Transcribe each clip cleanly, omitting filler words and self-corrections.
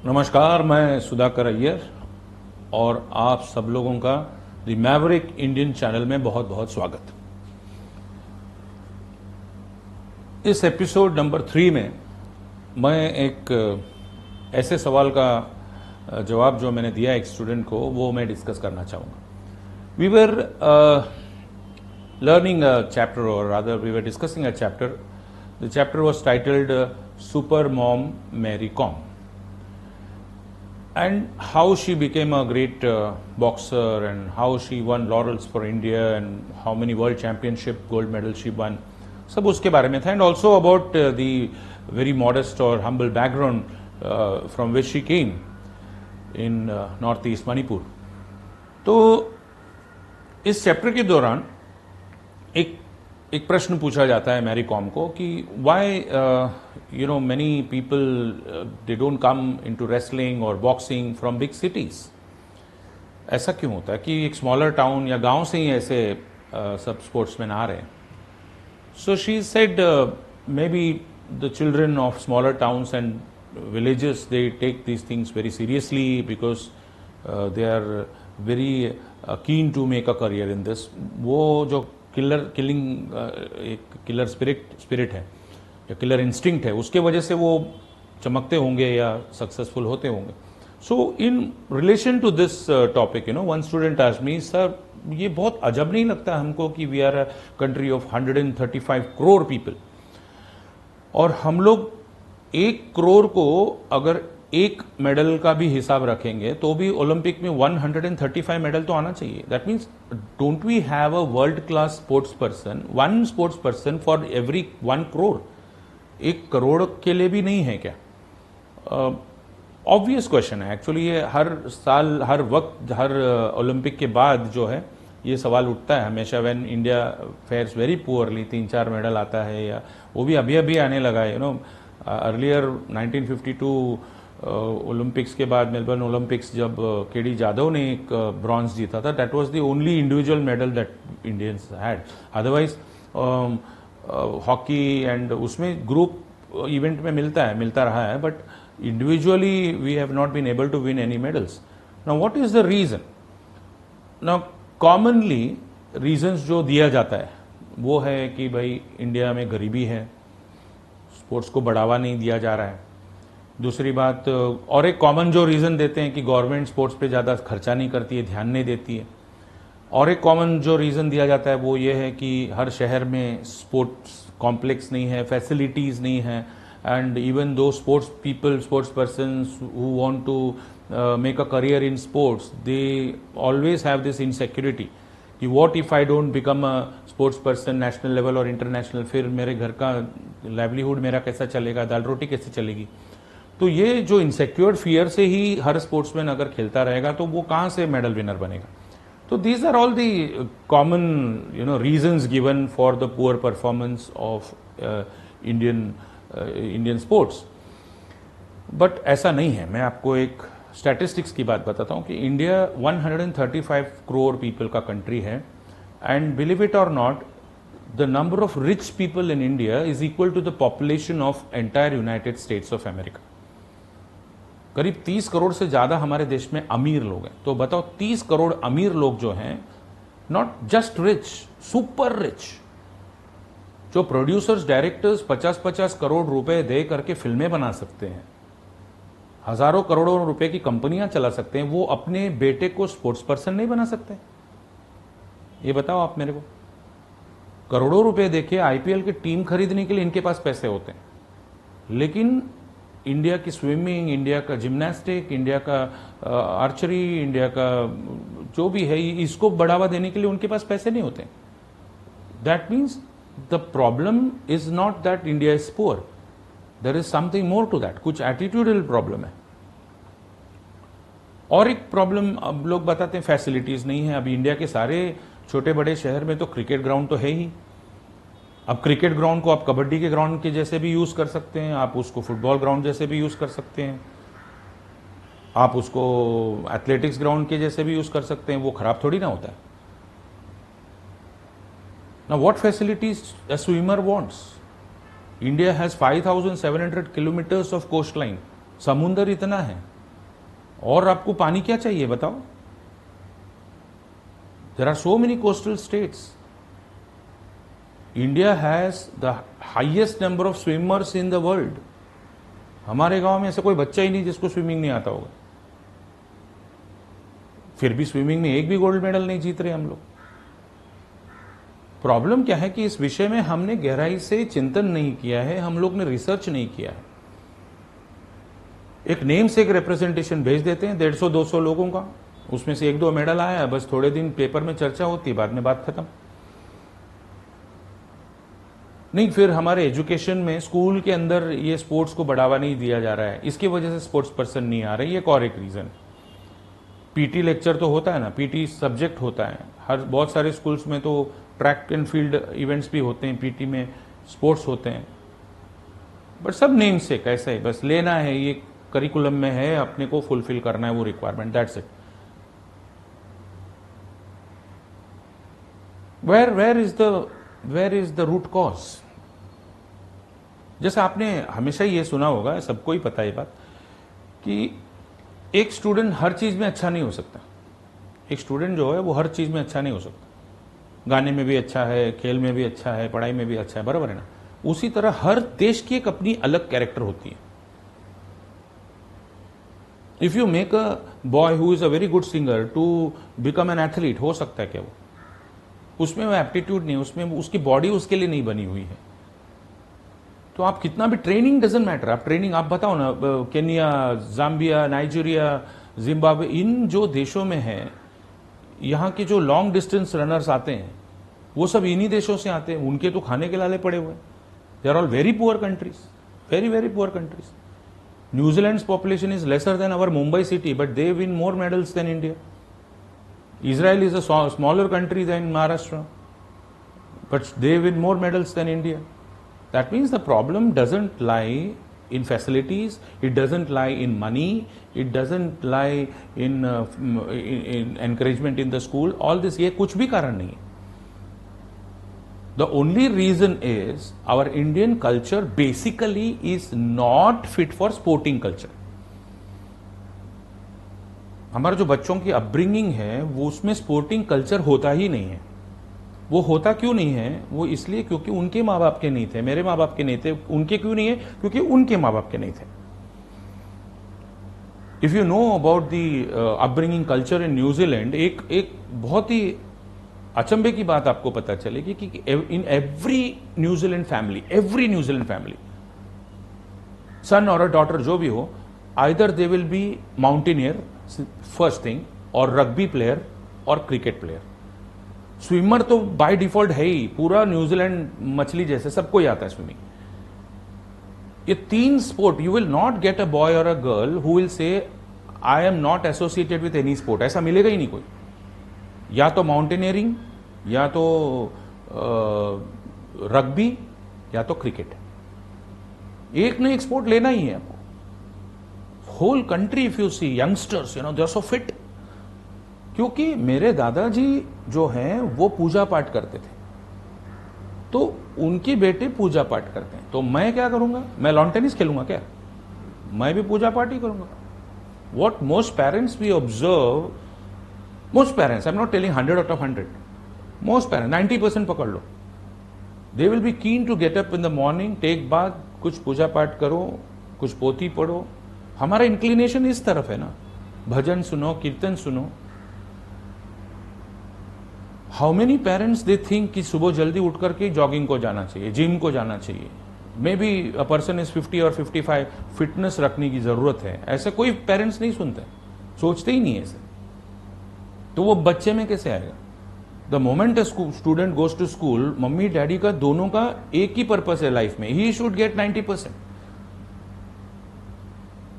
नमस्कार, मैं सुधाकर अय्यर और आप सब लोगों का द मैवरिक इंडियन चैनल में बहुत बहुत स्वागत। इस एपिसोड नंबर 3 में मैं एक ऐसे सवाल का जवाब जो मैंने दिया एक स्टूडेंट को वो मैं डिस्कस करना चाहूँगा। We were learning a chapter, or rather we were discussing a chapter. The chapter was titled Super Mom Mary Kom, and how she became a great boxer and how she won laurels for India and how many world championship gold medals she won. सब उसके बारे में था, and also about the very modest or humble background from which she came in northeast Manipur. तो इस chapter के दौरान एक प्रश्न पूछा जाता है मैरी कॉम को कि why many people they don't come into wrestling और बॉक्सिंग फ्रॉम बिग सिटीज। ऐसा क्यों होता है कि एक स्मॉलर टाउन या गांव से ही ऐसे सब स्पोर्ट्समैन आ रहे हैं। So she said maybe the children of smaller towns and villages they take these things very seriously because they are very keen to make a career in this. वो जो एक किलर स्पिरिट है या killer instinct है, उसके वजह से वो चमकते होंगे या सक्सेसफुल होते होंगे। So in relation to this topic one student asked me, sir ये बहुत अजब नहीं लगता हमको कि we are a country of 135 crore people और हम लोग 1 करोड़ को अगर एक मेडल का भी हिसाब रखेंगे तो भी ओलंपिक में 135 मेडल तो आना चाहिए। That means don't we have a world class sports person, one sports person for every 1 crore? 1 crore के लिए भी नहीं है क्या? ऑब्वियस क्वेश्चन है एक्चुअली। ये हर साल हर वक्त हर ओलंपिक के बाद जो है ये सवाल उठता है हमेशा। When India fares very poorly 3-4 medal आता है, या वो भी अभी अभी आने लगा है। अर्लियर 1952 ओलंपिक्स के बाद मेलबर्न ओलंपिक्स जब केडी जाधव ने एक ब्रॉन्ज जीता था, that was the only individual medal that Indians had. Otherwise hockey and उसमें ग्रुप इवेंट में मिलता रहा है, but individually we have not been able to win any medals. Now what is the reason? Now commonly reasons जो दिया जाता है वो है कि भाई इंडिया में गरीबी है, स्पोर्ट्स को बढ़ावा नहीं दिया जा रहा है। दूसरी बात, और एक कॉमन जो रीज़न देते हैं कि गवर्नमेंट स्पोर्ट्स पे ज़्यादा खर्चा नहीं करती है, ध्यान नहीं देती है। और एक कॉमन जो रीज़न दिया जाता है वो ये है कि हर शहर में स्पोर्ट्स कॉम्प्लेक्स नहीं है, फैसिलिटीज़ नहीं है, and even though sports persons who want to make a career in sports, they always have this insecurity कि what if I don't become a sports person national level और international, फिर मेरे घर का लाइवलीहुड मेरा कैसा चलेगा, दाल रोटी कैसे चलेगी। तो ये जो इनसिक्योर फियर से ही हर स्पोर्ट्समैन अगर खेलता रहेगा तो वो कहाँ से मेडल विनर बनेगा। तो these are all the common reasons given for the poor performance of Indian sports. But ऐसा नहीं है। मैं आपको एक स्टैटिस्टिक्स की बात बताता हूँ कि इंडिया 135 करोड़ पीपल का कंट्री है, एंड बिलीव इट और not, the number of rich people in India is equal to the population of entire United States of America. करीब 30 करोड़ से ज्यादा हमारे देश में अमीर लोग हैं। तो बताओ 30 करोड़ अमीर लोग जो हैं, not just rich, super rich, जो प्रोड्यूसर्स डायरेक्टर्स 50-50 करोड़ रुपए दे करके फिल्में बना सकते हैं, हजारों करोड़ों रुपए की कंपनियां चला सकते हैं, वो अपने बेटे को स्पोर्ट्स पर्सन नहीं बना सकते? ये बताओ आप मेरे को। करोड़ों रुपए देखिए आईपीएल की टीम खरीदने के लिए इनके पास पैसे होते हैं, लेकिन इंडिया की स्विमिंग, इंडिया का जिम्नास्टिक, इंडिया का आर्चरी, इंडिया का जो भी है, इसको बढ़ावा देने के लिए उनके पास पैसे नहीं होते। That means the problem is not that India is poor, there is something more to that. कुछ एटीट्यूडल प्रॉब्लम है। और एक प्रॉब्लम अब लोग बताते हैं फैसिलिटीज नहीं है। अभी इंडिया के सारे छोटे बड़े शहर में तो क्रिकेट ग्राउंड तो है ही। अब क्रिकेट ग्राउंड को आप कबड्डी के ग्राउंड के जैसे भी यूज कर सकते हैं, आप उसको फुटबॉल ग्राउंड जैसे भी यूज कर सकते हैं, आप उसको एथलेटिक्स ग्राउंड के जैसे भी यूज कर सकते हैं। वो खराब थोड़ी ना होता है। ना what facilities a swimmer wants? India has 5700 kilometres of coast line. समुंदर इतना है, और आपको पानी क्या चाहिए बताओ? There are so many coastal states. India has the highest number of swimmers in the world. हमारे गांव में ऐसा कोई बच्चा ही नहीं जिसको स्विमिंग नहीं आता होगा. फिर भी स्विमिंग में एक भी गोल्ड मेडल नहीं जीत रहे हम लोग. प्रॉब्लम क्या है कि इस विषय में हमने गहराई से चिंतन नहीं किया है, हम लोग ने रिसर्च नहीं किया है. एक नेम से एक रिप्रेजेंटेशन भेज देते हैं 150-200 लोगों का, उसमें से 1-2 मेडल आया, बस थोड़े दिन पेपर में चर्चा होती है, बाद में बात खत्म. नहीं, फिर हमारे एजुकेशन में स्कूल के अंदर ये स्पोर्ट्स को बढ़ावा नहीं दिया जा रहा है, इसकी वजह से स्पोर्ट्स पर्सन नहीं आ रहे. ये और एक रीजन. पीटी लेक्चर तो होता है ना, पीटी सब्जेक्ट होता है हर बहुत सारे स्कूल्स में. तो ट्रैक एंड फील्ड इवेंट्स भी होते हैं, पीटी में स्पोर्ट्स होते हैं, बट सब नेम से कैसे है, बस लेना है, ये करिकुलम में है, अपने को फुलफिल करना है वो requirement, that's it. Where is the root cause? जैसे आपने हमेशा ये सुना होगा, सबको ही पता है ये बात, कि एक स्टूडेंट हर चीज में अच्छा नहीं हो सकता. एक स्टूडेंट जो है वो हर चीज में अच्छा नहीं हो सकता. गाने में भी अच्छा है, खेल में भी अच्छा है, पढ़ाई में भी अच्छा है, बराबर है ना? उसी तरह हर देश की एक अपनी अलग कैरेक्टर होती है. If you make a boy who is a very good singer to become an athlete, हो सकता है क्या वो? उसमें वो एप्टीट्यूड नहीं, उसमें उसकी बॉडी उसके लिए नहीं बनी हुई है. तो आप कितना भी ट्रेनिंग डजंट मैटर. आप ट्रेनिंग आप बताओ ना, केनिया, जाम्बिया, नाइजीरिया, जिम्बाब्वे, इन जो देशों में है, यहाँ के जो लॉन्ग डिस्टेंस रनर्स आते हैं वो सब इन्हीं देशों से आते हैं. उनके तो खाने के लाले पड़े हुए. They are all very poor countries, very very poor countries. New Zealand's population is lesser than our Mumbai city, but they win more medals than India. Israel is a smaller country than Maharashtra, but they win more medals than India. That means the problem doesn't lie in facilities, it doesn't lie in money, it doesn't lie in encouragement in the school. All this, ये कुछ भी कारण नहीं है. The only reason is our Indian culture basically is not fit for sporting culture. हमारा जो बच्चों की अपब्रिंगिंग है वो उसमें स्पोर्टिंग कल्चर होता ही नहीं है. वो होता क्यों नहीं है? वो इसलिए क्योंकि उनके माँ बाप के नहीं थे, मेरे माँ बाप के नहीं थे. उनके क्यों नहीं है? क्योंकि उनके माँ बाप के नहीं थे. If you know about the upbringing culture in New Zealand, एक बहुत ही अचंभे की बात आपको पता चलेगी कि इन एवरी न्यूजीलैंड फैमिली, सन और अ डॉटर जो भी हो, either they will B mountaineer first thing, और रग्बी प्लेयर और क्रिकेट प्लेयर. स्विमर तो बाय डिफॉल्ट है ही. पूरा न्यूजीलैंड मछली जैसे सबको ही आता है स्विमिंग. ये 3 sport, you will not get a boy और a girl who will say I am not associated with any sport. ऐसा मिलेगा ही नहीं कोई. या तो माउंटेनियरिंग, या तो रग्बी, या तो क्रिकेट. एक न एक स्पोर्ट लेना ही है आपको. Whole country if you see youngsters, they are so fit. क्योंकि मेरे दादाजी जो हैं वो पूजा पाठ करते थे, तो उनके बेटे पूजा पाठ करते हैं. तो मैं क्या करूंगा? मैं लॉन टेनिस खेलूंगा क्या? मैं भी पूजा पाठ ही करूंगा. What most parents we observe, most parents, I am not telling 100 out of 100, मोस्ट पेरेंट्स 90% पकड़ लो, they will be keen to get up in the morning, take bath, कुछ पूजा पाठ करो, कुछ पोथी पढ़ो. हमारा इंक्लिनेशन इस तरफ है ना. भजन सुनो, कीर्तन सुनो. How many parents they think कि सुबह जल्दी उठ करके जॉगिंग को जाना चाहिए, जिम को जाना चाहिए. May be a person is 50 और 55, फिटनेस रखने की जरूरत है. ऐसे कोई पेरेंट्स नहीं सुनते, सोचते ही नहीं ऐसे. तो वो बच्चे में कैसे आएगा? The moment student goes to school, mummy daddy का दोनों का एक ही पर्पस है लाइफ में, ही शुड गेट 90%.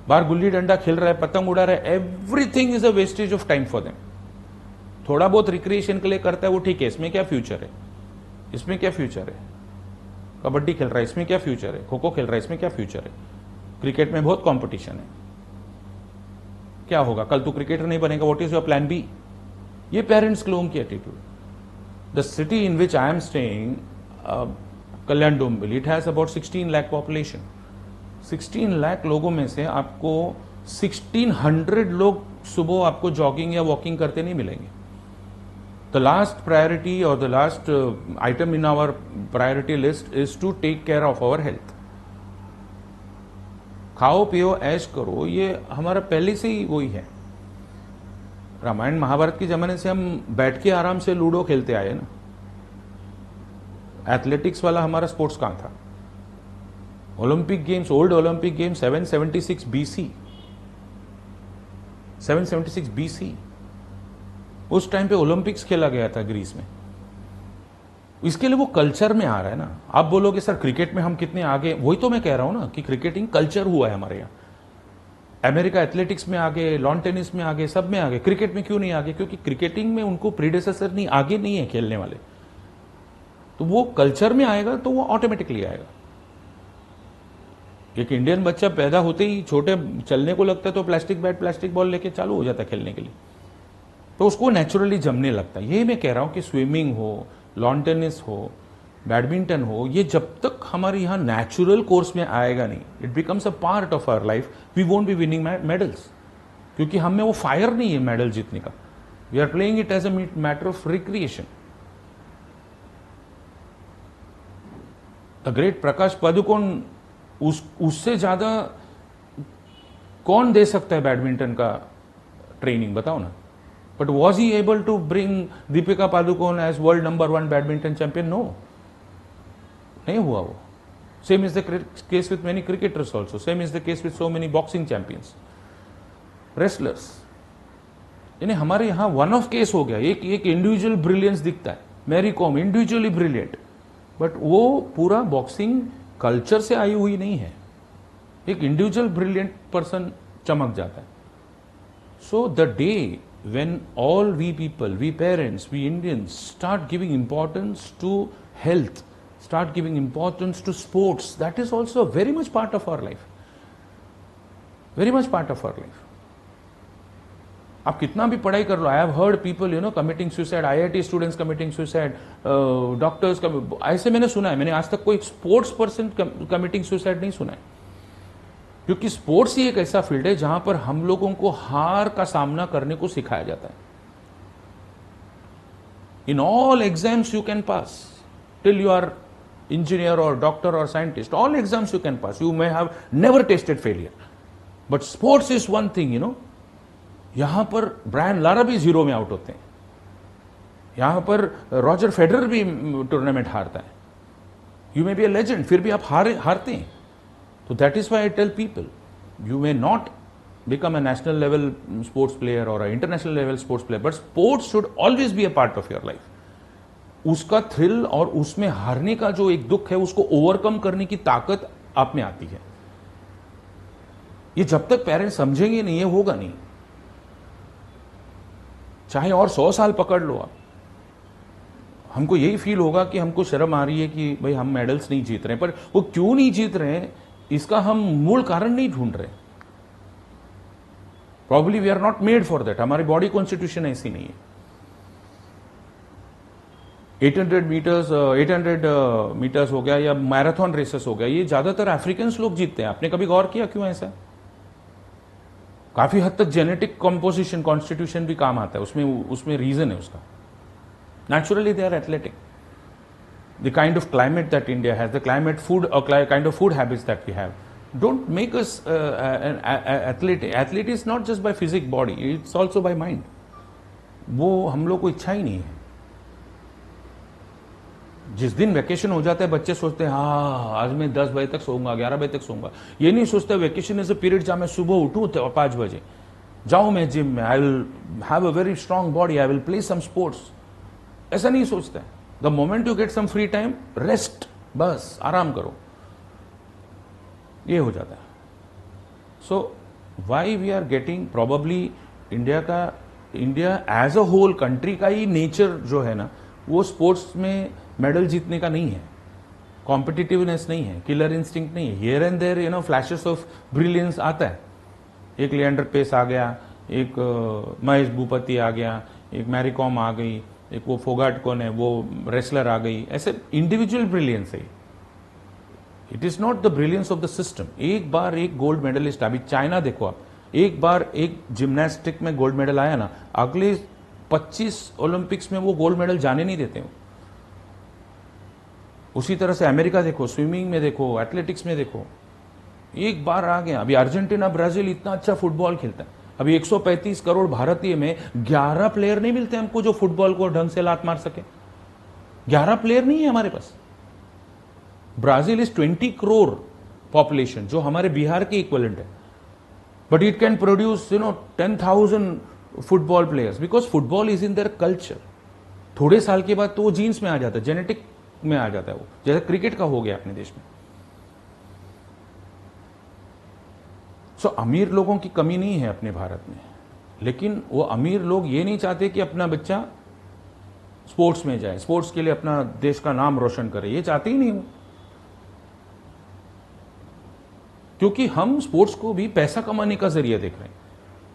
बाहर गुल्ली डंडा खेल रहा है, पतंग उड़ा रहा है, everything is a wastage of time for them. थोड़ा बहुत रिक्रिएशन के लिए करता है वो ठीक है, इसमें क्या फ्यूचर है? इसमें क्या फ्यूचर है? कबड्डी खेल रहा है, इसमें क्या फ्यूचर है? खो खो खेल रहा है, इसमें क्या फ्यूचर है? क्रिकेट में बहुत कंपटीशन है, क्या होगा? कल तू क्रिकेटर नहीं बनेगा, what is your plan B? ये पेरेंट्स के लोगों की attitude. The city in which I am staying, Kalyan Dombivli, it has about 16 lakh population. 16 lakh लोगों में से आपको 1600 लोग सुबह आपको जॉगिंग या वॉकिंग करते नहीं मिलेंगे. द लास्ट प्रायोरिटी और the last item in our priority list is to take care of our health. खाओ पियो ऐश करो, ये हमारा पहले से ही वही है. रामायण महाभारत के जमाने से हम बैठ के आराम से लूडो खेलते आए ना. एथलेटिक्स वाला हमारा स्पोर्ट्स कहां था? Olympic games, old Olympic games 776 BC, 776 BC, उस टाइम पे ओलंपिक्स खेला गया था ग्रीस में. इसके लिए वो कल्चर में आ रहा है ना. आप बोलोगे सर क्रिकेट में हम कितने आगे, वही तो मैं कह रहा हूं ना कि क्रिकेटिंग कल्चर हुआ है हमारे यहाँ. अमेरिका एथलेटिक्स में आगे, लॉन टेनिस में आगे, सब में आगे. क्रिकेट में क्यों नहीं आगे? क्योंकि क्रिकेटिंग में उनको प्रीडेसेसर नहीं, आगे नहीं है खेलने वाले. तो वो कल्चर में आएगा तो वो ऑटोमेटिकली आएगा. एक इंडियन बच्चा पैदा होते ही छोटे चलने को लगता है तो प्लास्टिक बैट प्लास्टिक बॉल लेके चालू हो जाता है खेलने के लिए, तो उसको नेचुरली जमने लगता है. ये मैं कह रहा हूं कि स्विमिंग हो, लॉन टेनिस हो, बैडमिंटन हो, ये जब तक हमारे यहाँ नेचुरल कोर्स में आएगा नहीं, it becomes a part of our life, we won't be winning medals. क्योंकि हम में वो फायर नहीं है मेडल जीतने का. We are playing it as a matter of recreation. The great Prakash Padukone, उससे ज्यादा कौन दे सकता है बैडमिंटन का ट्रेनिंग, बताओ ना. But was he able to bring Deepika Padukone as world number 1 badminton champion? No, नहीं हुआ वो. Same is the case with many cricketers also. Same is the case with so many boxing champions, wrestlers. यानी हमारे यहां one of case हो गया. एक individual brilliance दिखता है, Mary Kom individually brilliant, but वो पूरा बॉक्सिंग कल्चर से आई हुई नहीं है. एक इंडिविजुअल ब्रिलियंट पर्सन चमक जाता है. So the day when all we people, we parents, we Indians start giving importance to health, start giving importance to sports, that is also very much part of our life. Very much part of our life. आप कितना भी पढ़ाई कर लो, I have heard people committing suicide, IIT students committing suicide, doctors, ऐसे मैंने सुना है. मैंने आज तक कोई स्पोर्ट्स पर्सन कमिटिंग सुसाइड नहीं सुना है. क्योंकि स्पोर्ट्स ही एक ऐसा फील्ड है जहां पर हम लोगों को हार का सामना करने को सिखाया जाता है. In all exams you can pass till you are engineer और डॉक्टर और scientist. All exams you can pass, you may have never tested failure, but sports is one thing. यहां पर ब्रायन लारा भी 0 में आउट होते हैं. यहां पर रॉजर फेडरर भी टूर्नामेंट हारता है. You may be a legend, फिर भी आप हारते हैं. So that is why I tell people, you may not become a national level sports player or an international level sports player, but sports should always be a part of your life. उसका thrill और उसमें हारने का जो एक दुख है, उसको ओवरकम करने की ताकत आप में आती है. ये जब तक पेरेंट्स समझेंगे नहीं, ये होगा नहीं. चाहे और 100 साल पकड़ लो आप, हमको यही फील होगा कि हमको शर्म आ रही है कि भाई हम मेडल्स नहीं जीत रहे हैं. पर वो क्यों नहीं जीत रहे हैं, इसका हम मूल कारण नहीं ढूंढ रहे. Probably we are not made for that. हमारी बॉडी कॉन्स्टिट्यूशन ऐसी नहीं है. 800 मीटर्स हो गया या मैराथन रेसेस हो गया, ये ज्यादातर अफ्रीकन लोग जीतते हैं. आपने कभी गौर किया क्यों ऐसा? काफी हद तक जेनेटिक कॉम्पोजिशन, कॉन्स्टिट्यूशन भी काम आता है उसमें रीजन है उसका. Naturally they are athletic. The kind of climate that India has, the climate food or kind of food habits that we have, don't make us an athlete. Athlete is not just by physical body, it's also by mind. वो हम लोग को इच्छा ही नहीं है. जिस दिन vacation हो जाता है बच्चे सोचते हैं हाँ आज मैं 10 बजे तक सोऊंगा, 11 बजे तक सोऊंगा. ये नहीं सोचते वैकेशन इज अ पीरियड जहां मैं सुबह उठूं 5 बजे, जाऊं मैं जिम में, I will have a very strong body, I will play some sports. ऐसा नहीं सोचता है. The moment you get some free time, rest, बस आराम करो, ये हो जाता है. So why we are getting, probably India as a whole country का ही नेचर जो है ना, वो स्पोर्ट्स में मेडल जीतने का नहीं है. कॉम्पिटिटिवनेस नहीं है, किलर इंस्टिंक्ट नहीं है. Here and there flashes of brilliance आता है. एक लिएंडर पेस आ गया, एक महेश भूपति आ गया, एक मैरी कॉम आ गई, एक वो फोगाट कौन है, वो रेसलर आ गई. ऐसे इंडिविजुअल ब्रिलियंस है. It is not the brilliance of the system. एक बार एक गोल्ड मेडलिस्ट, अभी चाइना देखो आप, एक बार एक जिम्नास्टिक में गोल्ड मेडल आया ना, अगले 25 ओलंपिक्स में वो गोल्ड मेडल जाने नहीं देते हो। उसी तरह से अमेरिका देखो, स्विमिंग में देखो, एथलेटिक्स में देखो, एक बार आ गया। अभी अर्जेंटीना, ब्राजील इतना अच्छा फुटबॉल खेलता है। अभी 135 करोड़ भारतीय में 11 प्लेयर नहीं मिलते हमको जो फुटबॉल को ढंग से लात मार सके। 11 प्लेयर नहीं है हमारे पास। ब्राजील इज 20 करोड़ पॉपुलेशन, जो हमारे बिहार के इक्वलेंट है, but it can produce 10,000 football players, because football is in their culture. थोड़े साल के बाद तो वो जीन्स में आ जाता है, जेनेटिक में आ जाता है, वो जैसे क्रिकेट का हो गया अपने देश में। सो अमीर लोगों की कमी नहीं है अपने भारत में, लेकिन वो अमीर लोग ये नहीं चाहते कि अपना बच्चा स्पोर्ट्स में जाए, स्पोर्ट्स के लिए अपना देश का नाम रोशन करे, ये चाहते ही नहीं हो। क्योंकि हम स्पोर्ट्स को भी पैसा कमाने का जरिया देख रहे हैं।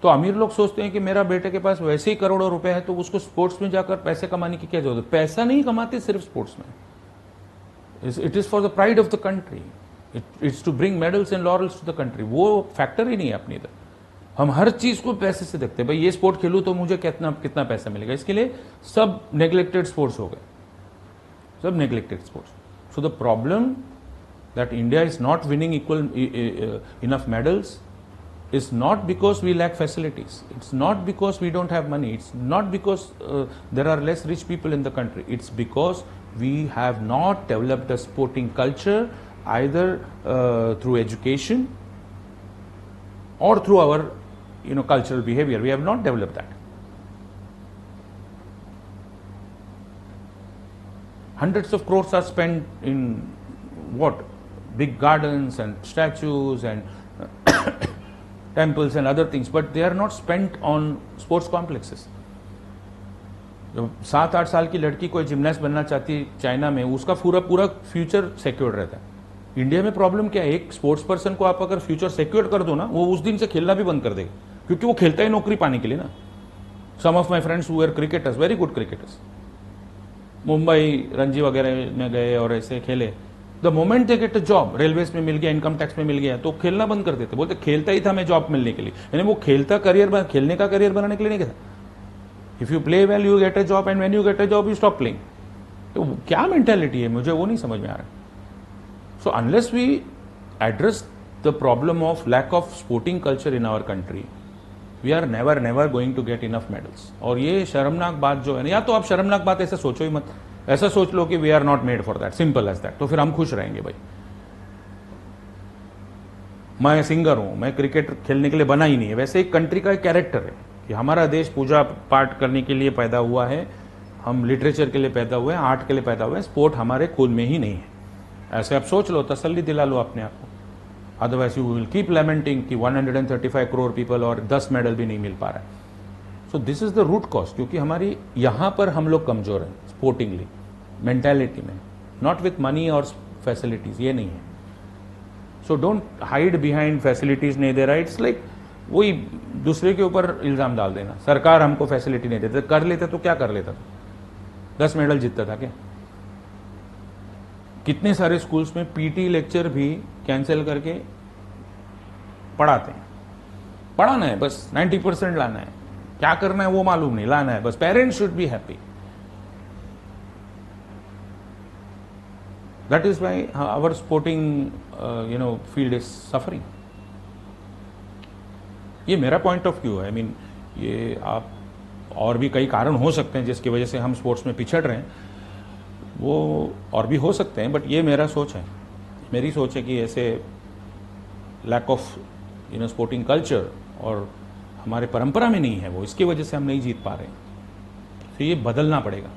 तो अमीर लोग सोचते हैं कि मेरा बेटे के पास वैसे ही करोड़ों रुपए है, तो उसको स्पोर्ट्स में जाकर पैसे कमाने की क्या जरूरत है। पैसा नहीं कमाते सिर्फ स्पोर्ट्स में, it is for the pride of the country, it's to bring medals and laurels to the country. वो फैक्टर ही नहीं है अपनी इधर। हम हर चीज को पैसे से देखते हैं, भाई ये स्पोर्ट खेलूं तो मुझे कितना पैसा मिलेगा। इसके लिए सब नेग्लेक्टेड स्पोर्ट्स हो गए, सब neglected sports. So the problem that India is not winning enough medals is not because we lack facilities. It's not because we don't have money. It's not because there are less rich people in the country. It's because we have not developed a sporting culture either through education or through our cultural behavior. We have not developed that. Hundreds of crores are spent in what? Big gardens and statues and temples and other things, but they are not spent on sports complexes. जब 7-8 साल की लड़की कोई gymnast बनना चाहती है China में, उसका पूरा फ्यूचर सिक्योर रहता है। इंडिया में प्रॉब्लम क्या है, एक स्पोर्ट्स पर्सन को आप अगर फ्यूचर सिक्योर कर दो ना, वो उस दिन से खेलना भी बंद कर देगा, क्योंकि वो खेलता ही नौकरी पाने के लिए ना। Some of my friends who are cricketers, very good cricketers, Mumbai Ranji वगैरह में गए और ऐसे खेले, the moment they get a job, railways में मिल गया, इनकम टैक्स में मिल गया, तो खेलना बंद कर देते। बोलते खेलता ही था मैं जॉब मिलने के लिए, यानी वो खेलने का करियर बनाने के लिए नहीं था। If you play well you get a job, and when you get a job you stop playing. तो क्या मेंटेलिटी है, मुझे वो नहीं समझ में आ रहा। So unless we address the problem of lack of sporting culture in our country, we are never going to get enough medals. और ये शर्मनाक बात जो है ना, या तो आप शर्मनाक बात ऐसे सोचो ही मत, ऐसा सोच लो कि we are not made for that, simple as that, तो फिर हम खुश रहेंगे। भाई मैं सिंगर हूं, मैं क्रिकेट खेलने के लिए बना ही नहीं है, वैसे एक कंट्री का एक कैरेक्टर है कि हमारा देश पूजा पाठ करने के लिए पैदा हुआ है, हम लिटरेचर के लिए पैदा हुए हैं, आर्ट के लिए पैदा हुए हैं, स्पोर्ट हमारे खून में ही नहीं है। ऐसे आप सोच लो, तसल्ली दिला लो अपने आप को। Otherwise you will keep lamenting कि 135 करोड़ पीपल और 10 मेडल भी नहीं मिल पा रहा है। So this is the root cause, क्योंकि हमारी यहां पर हम लोग कमजोर हैं स्पोर्टिंगली, मेंटालिटी में, नॉट विथ मनी और फैसिलिटीज, ये नहीं है। So don't hide behind facilities नहीं दे रहा। इट्स लाइक वही दूसरे के ऊपर इल्जाम डाल देना, सरकार हमको फैसिलिटी नहीं देती, कर लेता तो क्या कर लेता था, 10 मेडल जीतता था क्या। कितने सारे स्कूल्स में पीटी लेक्चर भी कैंसिल करके पढ़ाते हैं। पढ़ाना है बस, 90% लाना है, क्या करना है वो मालूम नहीं, लाना है बस। Parents should be happy. That is why our sporting field is suffering. ये मेरा पॉइंट ऑफ व्यू है। आई मीन ये आप और भी कई कारण हो सकते हैं जिसकी वजह से हम स्पोर्ट्स में पिछड़ रहे हैं, वो और भी हो सकते हैं, बट ये मेरा सोच है, मेरी सोच है कि ऐसे लैक ऑफ स्पोर्टिंग कल्चर और हमारे परंपरा में नहीं है वो, इसकी वजह से हम नहीं जीत पा रहे हैं। तो ये बदलना पड़ेगा।